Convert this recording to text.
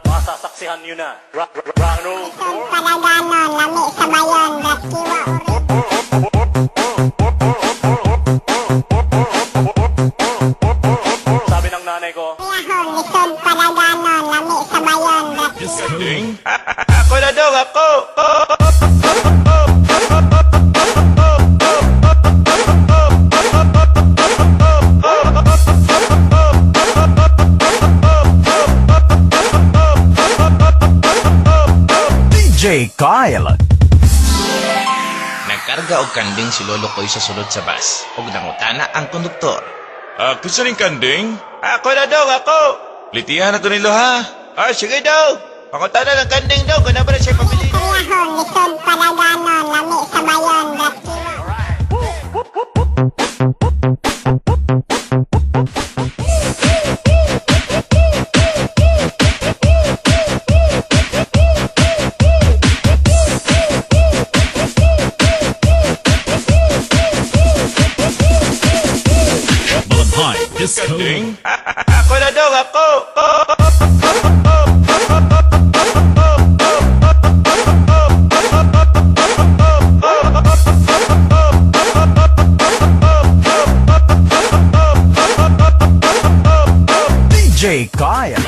Masasaksihan nyo na. Ronald Palaganon, lami sa bayon, Ratkiwa. Sabi ng nanay ko, Yahon, lisod palaganon, lami sa bayon, Ratkiwa. Ako na daw, ako! DJ Kyle. Nagkarga og kanding si Lolo Koy sa sulod sa bus. Og nangutana ang konduktor. Gusto ning kanding? Ako na daw, ako! Litihan na to nilo, ha? Sige daw! Pangutana ng kanding daw, kung na ba na siya pamili? Yahon, lisod palaganon, lami sa bayon, Ratkiwa. Malahai Disco. Kanding? Ako na daw, ako! DJ Kyle.